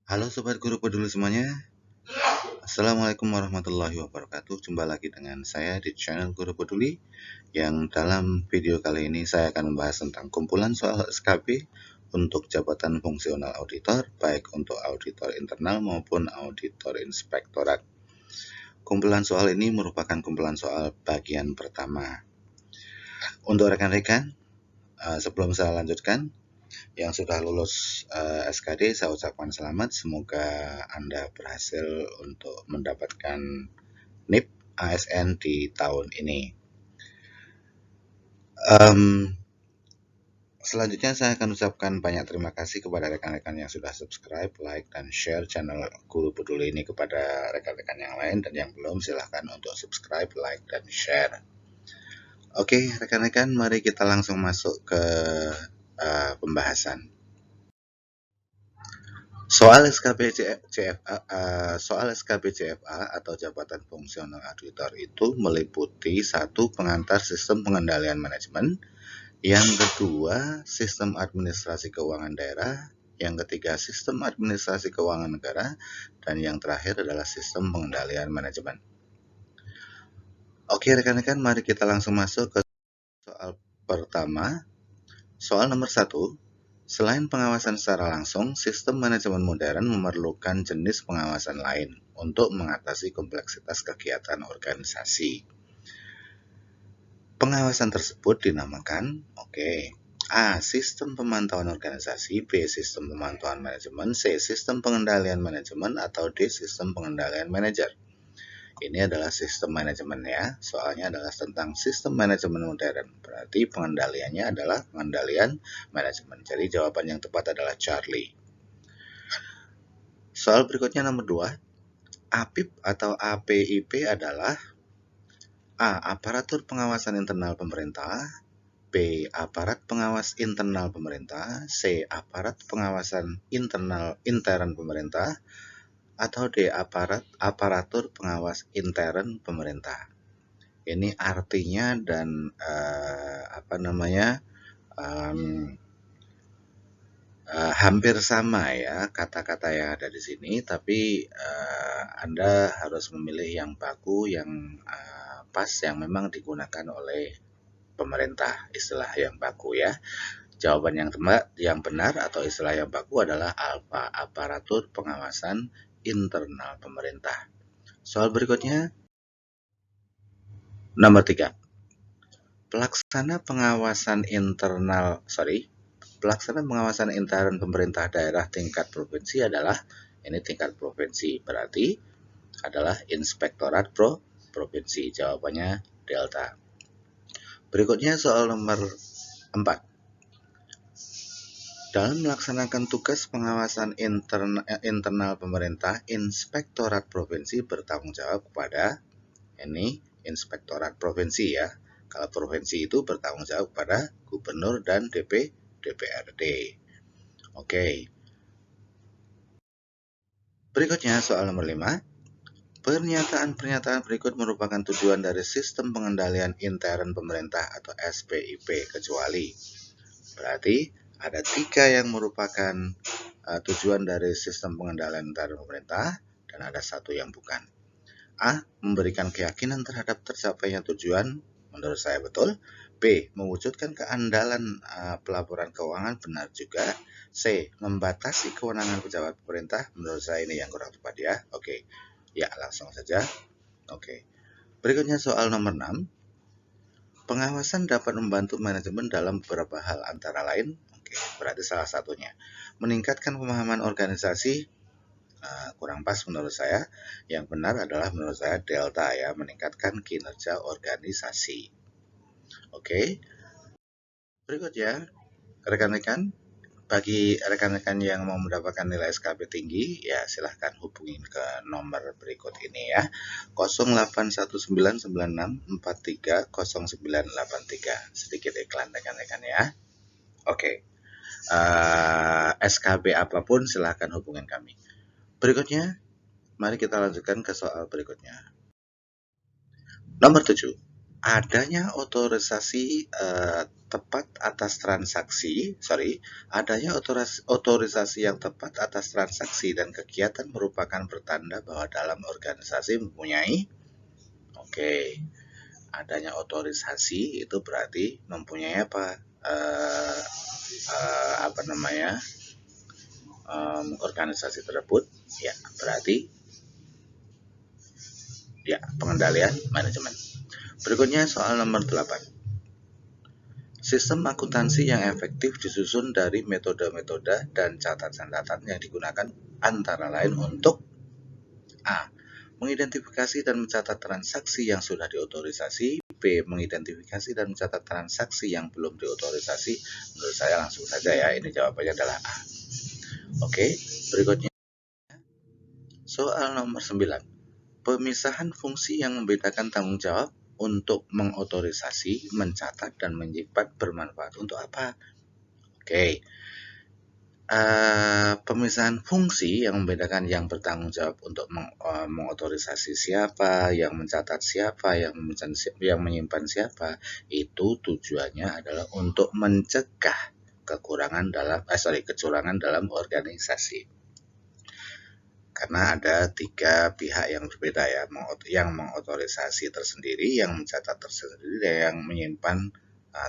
Halo Sobat Guru Peduli semuanya. Assalamualaikum warahmatullahi wabarakatuh. Jumpa lagi dengan saya di channel Guru Peduli, yang dalam video kali ini saya akan membahas tentang kumpulan soal SKB untuk jabatan fungsional auditor, baik untuk auditor internal maupun auditor inspektorat. Kumpulan soal ini merupakan kumpulan soal bagian pertama. Untuk rekan-rekan, sebelum saya lanjutkan, yang sudah lulus SKD, saya ucapkan selamat. Semoga Anda berhasil untuk mendapatkan NIP ASN di tahun ini. Selanjutnya saya akan ucapkan banyak terima kasih kepada rekan-rekan yang sudah subscribe, like, dan share channel Guru Peduli ini kepada rekan-rekan yang lain, dan yang belum silahkan untuk subscribe, like, dan share. Oke rekan-rekan, mari kita langsung masuk ke pembahasan. Soal SKB CFA atau jabatan fungsional auditor itu meliputi satu, pengantar sistem pengendalian manajemen, yang kedua sistem administrasi keuangan daerah, yang ketiga sistem administrasi keuangan negara, dan yang terakhir adalah sistem pengendalian manajemen. Oke rekan-rekan, mari kita langsung masuk ke soal pertama. Soal nomor 1. Selain pengawasan secara langsung, sistem manajemen modern memerlukan jenis pengawasan lain untuk mengatasi kompleksitas kegiatan organisasi. Pengawasan tersebut dinamakan A. Sistem pemantauan organisasi, B. Sistem pemantauan manajemen, C. Sistem pengendalian manajemen, atau D. Sistem pengendalian manajer. Ini adalah sistem manajemen ya, soalnya adalah tentang sistem manajemen modern, berarti pengendaliannya adalah pengendalian manajemen. Jadi jawaban yang tepat adalah Charlie. Soal berikutnya nomor 2. APIP atau APIP adalah A. Aparatur pengawasan internal pemerintah, B. Aparat pengawas internal pemerintah, C. Aparat pengawasan intern pemerintah, atau D. Aparatur pengawas intern pemerintah. Ini artinya dan hampir sama ya kata-kata yang ada di sini, tapi Anda harus memilih yang baku, yang pas, yang memang digunakan oleh pemerintah, istilah yang baku ya. Jawaban yang benar atau istilah yang baku adalah alfa, aparatur pengawasan internal pemerintah. Soal berikutnya nomor 3. Pelaksana pengawasan intern pemerintah daerah tingkat provinsi adalah, ini tingkat provinsi, berarti adalah inspektorat provinsi. Jawabannya delta. Berikutnya soal nomor 4. Dalam melaksanakan tugas pengawasan internal pemerintah, inspektorat provinsi bertanggung jawab kepada, ini inspektorat provinsi ya. Kalau provinsi itu bertanggung jawab pada gubernur dan DPRD. Oke. Berikutnya soal nomor 5. Pernyataan berikut merupakan tujuan dari sistem pengendalian intern pemerintah atau SPIP kecuali. Berarti ada 3 yang merupakan tujuan dari sistem pengendalian intern pemerintah dan ada 1 yang bukan. A. Memberikan keyakinan terhadap tercapainya tujuan, menurut saya betul. B. Mewujudkan keandalan pelaporan keuangan, benar juga. C. Membatasi kewenangan pejabat pemerintah, menurut saya ini yang kurang tepat ya. Oke. Ya, langsung saja. Oke. Berikutnya soal nomor 6. Pengawasan dapat membantu manajemen dalam beberapa hal, antara lain, berarti salah satunya meningkatkan pemahaman organisasi. Kurang pas menurut saya. Yang benar adalah menurut saya delta ya, meningkatkan kinerja organisasi. Oke. Berikutnya rekan-rekan, bagi rekan-rekan yang mau mendapatkan nilai SKB tinggi, ya silahkan hubungi ke nomor berikut ini ya, 081996430983. Sedikit iklan rekan-rekan ya. Oke. SKB apapun silahkan hubungin kami. Berikutnya, mari kita lanjutkan ke soal berikutnya. Nomor 7. adanya otorisasi tepat atas transaksi, adanya otorisasi yang tepat atas transaksi dan kegiatan merupakan pertanda bahwa dalam organisasi mempunyai, adanya otorisasi itu berarti mempunyai apa? Organisasi tersebut, ya berarti ya pengendalian manajemen. Berikutnya soal nomor 8. Sistem akuntansi yang efektif disusun dari metode-metode dan catatan-catatan yang digunakan antara lain untuk A. Mengidentifikasi dan mencatat transaksi yang sudah diotorisasi. B. Mengidentifikasi dan mencatat transaksi yang belum diotorisasi. Menurut saya langsung saja ya, ini jawabannya adalah A. Berikutnya soal nomor 9. Pemisahan fungsi yang membedakan tanggung jawab untuk mengotorisasi, mencatat, dan menyimpan bermanfaat untuk apa? Pemisahan fungsi yang membedakan yang bertanggung jawab untuk mengotorisasi siapa, yang mencatat siapa, yang menyimpan siapa, itu tujuannya adalah untuk mencegah kecurangan dalam organisasi. Karena ada 3 pihak yang berbeda ya, yang mengotorisasi tersendiri, yang mencatat tersendiri, dan yang menyimpan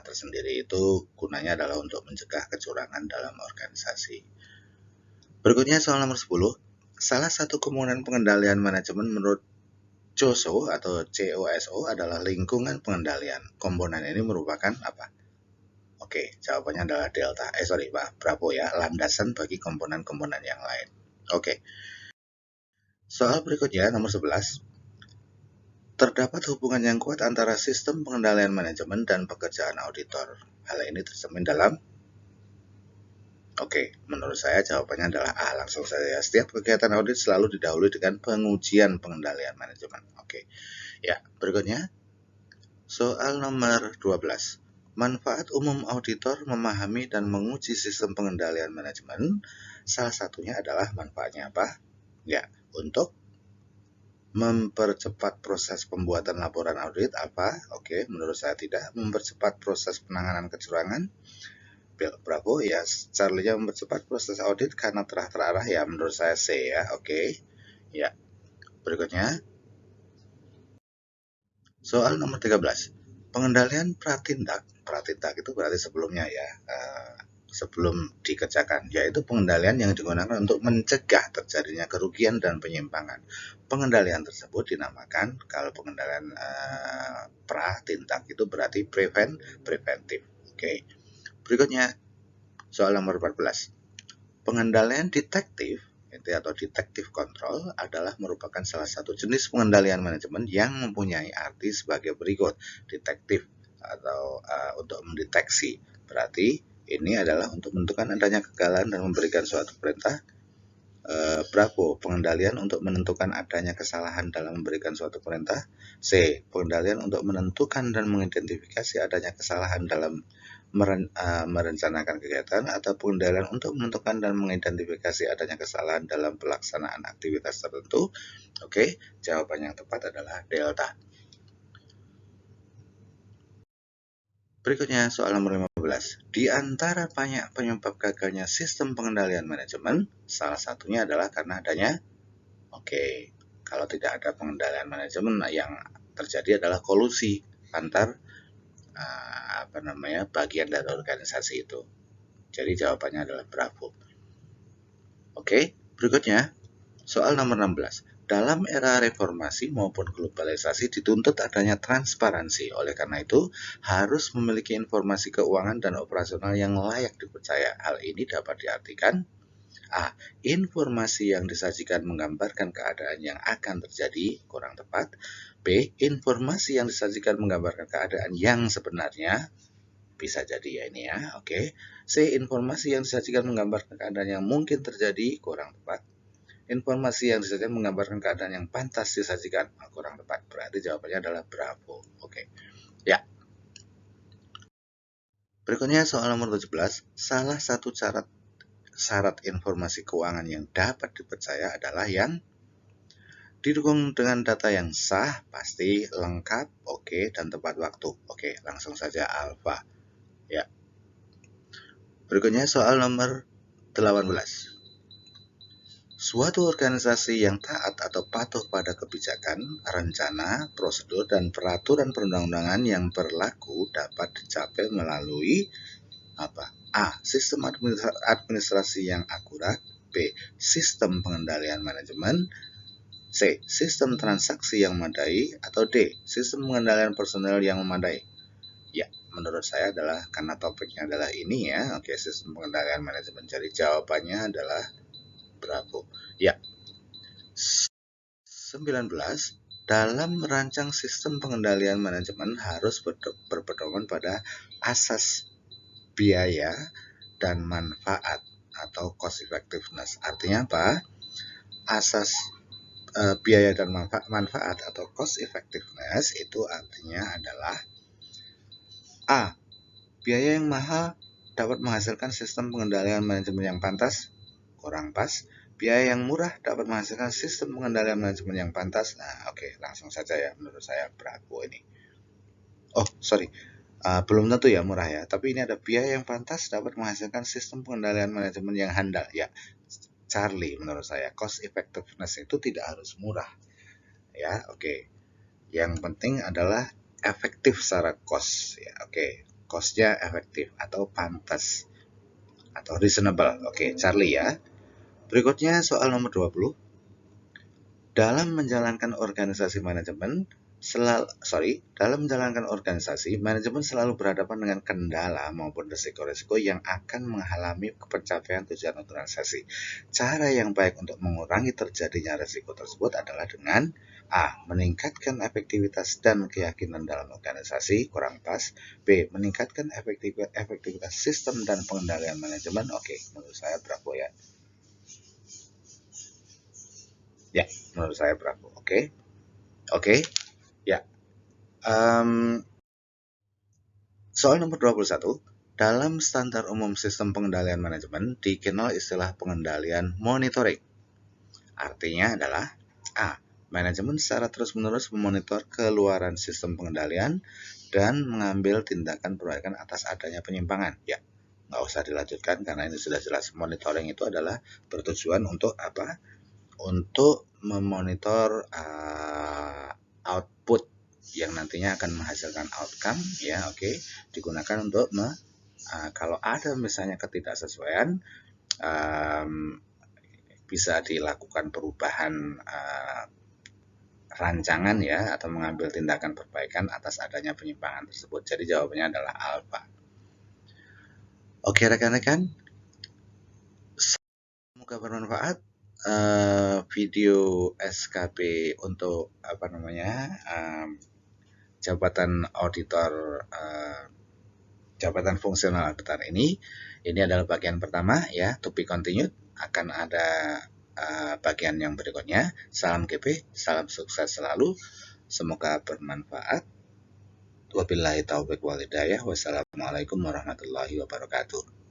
tersendiri. Itu gunanya adalah untuk mencegah kecurangan dalam organisasi. Berikutnya soal nomor 10. Salah satu komponen pengendalian manajemen menurut COSO atau COSO adalah lingkungan pengendalian. Komponen ini merupakan apa? Jawabannya adalah delta. Bravo ya, landasan bagi komponen-komponen yang lain. Soal berikutnya nomor 11. Terdapat hubungan yang kuat antara sistem pengendalian manajemen dan pekerjaan auditor. Hal ini tercermin dalam menurut saya jawabannya adalah A. Langsung saja. Setiap kegiatan audit selalu didahului dengan pengujian pengendalian manajemen. Berikutnya soal nomor 12. Manfaat umum auditor memahami dan menguji sistem pengendalian manajemen. Salah satunya adalah manfaatnya apa? Untuk mempercepat proses pembuatan laporan audit apa? Menurut saya tidak. Mempercepat proses penanganan kecurangan. Bravo ya, Charlie mempercepat proses audit karena telah terarah ya, menurut saya C ya. Berikutnya soal nomor 13. Pengendalian pratindak itu berarti sebelumnya ya, sebelum dikerjakan, yaitu pengendalian yang digunakan untuk mencegah terjadinya kerugian dan penyimpangan. Pengendalian tersebut dinamakan, kalau pengendalian pratindak itu berarti preventif. Berikutnya soal nomor 14. Pengendalian detektif atau detektif control adalah merupakan salah satu jenis pengendalian manajemen yang mempunyai arti sebagai berikut. Detektif atau untuk mendeteksi, berarti ini adalah untuk menentukan adanya kegagalan dan memberikan suatu perintah. Bravo, pengendalian untuk menentukan adanya kesalahan dalam memberikan suatu perintah. C, pengendalian untuk menentukan dan mengidentifikasi adanya kesalahan dalam merencanakan kegiatan, atau pengendalian untuk menentukan dan mengidentifikasi adanya kesalahan dalam pelaksanaan aktivitas tertentu. Jawaban yang tepat adalah delta. Berikutnya soal nomor 15. Di antara banyak penyebab gagalnya sistem pengendalian manajemen, salah satunya adalah karena adanya kalau tidak ada pengendalian manajemen, yang terjadi adalah kolusi antar bagian dari organisasi itu. Jadi jawabannya adalah bravo. Berikutnya soal nomor 16. Dalam era reformasi maupun globalisasi dituntut adanya transparansi. Oleh karena itu, harus memiliki informasi keuangan dan operasional yang layak dipercaya. Hal ini dapat diartikan A. Informasi yang disajikan menggambarkan keadaan yang akan terjadi, kurang tepat. B. Informasi yang disajikan menggambarkan keadaan yang sebenarnya, bisa jadi ya ini ya. C. Informasi yang disajikan menggambarkan keadaan yang mungkin terjadi, kurang tepat. Informasi yang disajikan menggambarkan keadaan yang pantas disajikan, kurang tepat. Berarti jawabannya adalah bravo. Berikutnya soal nomor 17. Salah satu syarat informasi keuangan yang dapat dipercaya adalah yang Didukung dengan data yang sah, pasti, lengkap, oke, dan tepat waktu. Oke, langsung saja alfa. Ya. Berikutnya soal nomor 18. Suatu organisasi yang taat atau patuh pada kebijakan, rencana, prosedur, dan peraturan perundang-undangan yang berlaku dapat dicapai melalui apa? A. Sistem administrasi yang akurat. B. Sistem pengendalian manajemen. C. Sistem transaksi yang memadai. Atau D. Sistem pengendalian personel yang memadai. Ya, menurut saya adalah karena topiknya adalah ini ya. Oke, sistem pengendalian manajemen. Jadi jawabannya adalah Bravo. Ya. 19. Dalam merancang sistem pengendalian manajemen harus berpedoman pada asas biaya dan manfaat atau cost effectiveness. Artinya apa? Asas biaya dan manfaat atau cost effectiveness itu artinya adalah A. Biaya yang mahal dapat menghasilkan sistem pengendalian manajemen yang pantas, kurang pas. Biaya yang murah dapat menghasilkan sistem pengendalian manajemen yang pantas. Nah, oke, langsung saja ya. Menurut saya Bravo ini. Oh, sorry. Belum tentu ya murah ya. Tapi ini ada biaya yang pantas dapat menghasilkan sistem pengendalian manajemen yang handal. Ya, Charlie menurut saya. Cost effectiveness itu tidak harus murah. Ya, oke. Yang penting adalah efektif secara cost. Ya, oke. Cost-nya efektif atau pantas atau reasonable. Oke, Charlie ya. Berikutnya soal nomor 20. Dalam menjalankan organisasi manajemen manajemen selalu berhadapan dengan kendala maupun risiko-risiko yang akan menghalangi pencapaian tujuan organisasi. Cara yang baik untuk mengurangi terjadinya risiko tersebut adalah dengan A. Meningkatkan efektivitas dan keyakinan dalam organisasi, kurang pas. B. Meningkatkan efektivitas sistem dan pengendalian manajemen. Oke, menurut saya Bravo ya. Ya, menurut saya Bravo. Oke. Ya. Soal nomor 21. Dalam standar umum sistem pengendalian manajemen dikenal istilah pengendalian monitoring. Artinya adalah A. Manajemen secara terus-menerus memonitor keluaran sistem pengendalian dan mengambil tindakan perbaikan atas adanya penyimpangan. Ya, nggak usah dilanjutkan karena ini sudah jelas. Monitoring itu adalah bertujuan untuk apa? Untuk memonitor output yang nantinya akan menghasilkan outcome ya, oke, digunakan untuk kalau ada misalnya ketidaksesuaian bisa dilakukan perubahan rancangan ya atau mengambil tindakan perbaikan atas adanya penyimpangan tersebut. Jadi jawabannya adalah alfa. Oke rekan-rekan, semoga bermanfaat. Video SKP untuk jabatan auditor, jabatan fungsional auditor ini adalah bagian pertama ya, to be continued. Akan ada bagian yang berikutnya. Salam GP, salam sukses selalu, semoga bermanfaat. Wabillahi taufiq wal hidayah. Wassalamualaikum warahmatullahi wabarakatuh.